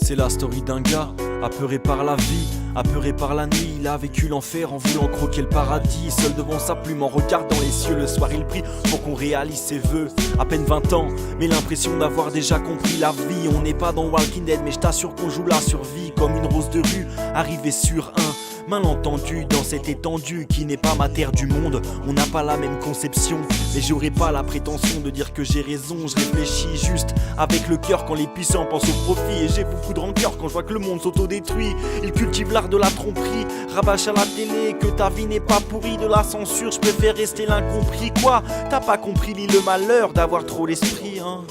C'est la story d'un gars, apeuré par la vie, apeuré par la nuit. Il a vécu l'enfer en voulant croquer le paradis. Seul devant sa plume en regardant les cieux. Le soir il prie pour qu'on réalise ses vœux. À peine 20 ans, mais l'impression d'avoir déjà compris la vie. On n'est pas dans Walking Dead, mais je t'assure qu'on joue la survie. Comme une rose de rue, arrivée sur un malentendu dans cette étendue qui n'est pas ma terre du monde. On n'a pas la même conception, mais j'aurais pas la prétention de dire que j'ai raison. Je réfléchis juste avec le cœur quand les puissants pensent au profit. Et j'ai beaucoup de rancœur quand je vois que le monde s'autodétruit. Ils cultivent l'art de la tromperie, rabâchent à la télé que ta vie n'est pas pourrie. De la censure, je préfère rester l'incompris. Quoi, t'as pas compris, lis le malheur d'avoir trop l'esprit, hein.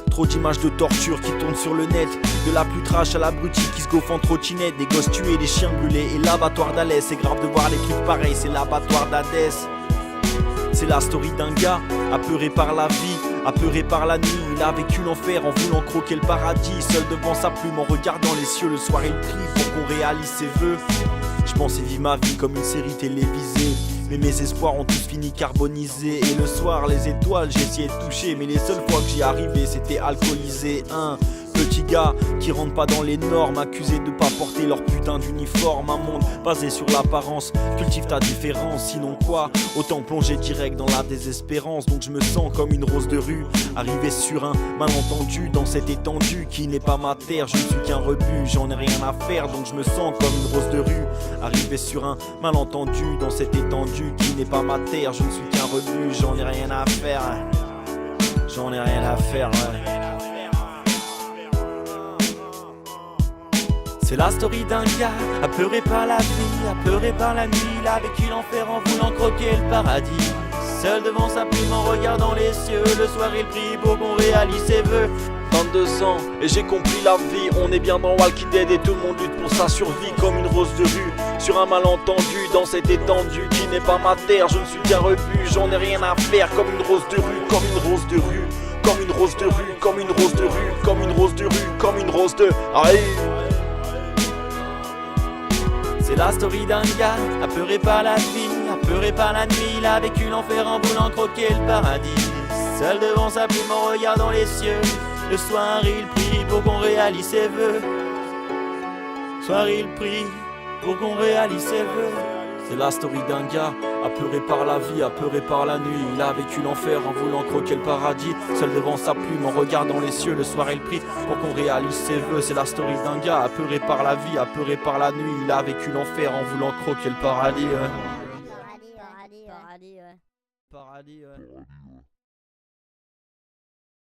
Trop d'images de torture qui tournent sur le net. De la plus trash à l'abruti qui se gaufre en trottinette. Des gosses tués, des chiens brûlés et l'abattoir d'Alès. C'est grave de voir les trucs pareils, c'est l'abattoir d'Hadès. C'est la story d'un gars, apeuré par la vie, apeuré par la nuit. Il a vécu l'enfer en voulant croquer le paradis. Seul devant sa plume en regardant les cieux. Le soir il prie pour qu'on réalise ses vœux. Je pensais vivre ma vie comme une série télévisée, mais mes espoirs ont tous fini carbonisés. Et le soir les étoiles j'ai essayé de toucher, mais les seules fois que j'y arrivais c'était alcoolisé. Un petit gars qui rentre pas dans les normes, accusé de pas porter leur putain d'uniforme. Un monde basé sur l'apparence, cultive ta différence. Sinon quoi, autant plonger direct dans la désespérance. Donc je me sens comme une rose de rue, arrivé sur un malentendu dans cette étendue qui n'est pas ma terre. Je ne suis qu'un rebut, j'en ai rien à faire. Donc je me sens comme une rose de rue, arrivé sur un malentendu dans cette étendue qui n'est pas ma terre. Je ne suis qu'un rebut, j'en ai rien à faire. J'en ai rien à faire, ouais. C'est la story d'un gars, apeuré par la vie, apeuré par la nuit. Il a vécu l'enfer en voulant croquer le paradis. Seul devant sa plume en regardant les cieux. Le soir il prie pour qu'on réalise ses vœux. 22 ans et j'ai compris la vie. On est bien dans Walking Dead et tout le monde lutte pour sa survie. Comme une rose de rue, sur un malentendu dans cette étendue qui n'est pas ma terre. Je ne suis qu'un rebut, j'en ai rien à faire. Comme une rose de rue, comme une rose de rue, comme une rose de rue, comme une rose de rue, comme une rose de rue, comme une rose de... Aïe. C'est la story d'un gars, apeuré par la vie, apeuré par la nuit. Il a vécu l'enfer en voulant croquer le paradis. Seul devant sa plume en regardant les cieux. Le soir il prie pour qu'on réalise ses vœux. Le soir il prie pour qu'on réalise ses vœux. C'est la story d'un gars, apeuré par la vie, apeuré par la nuit. Il a vécu l'enfer en voulant croquer le paradis. Seul devant sa plume en regardant les cieux. Le soir il prie pour qu'on réalise ses vœux. C'est la story d'un gars, apeuré par la vie, apeuré par la nuit. Il a vécu l'enfer en voulant croquer le paradis. Paradis, ouais.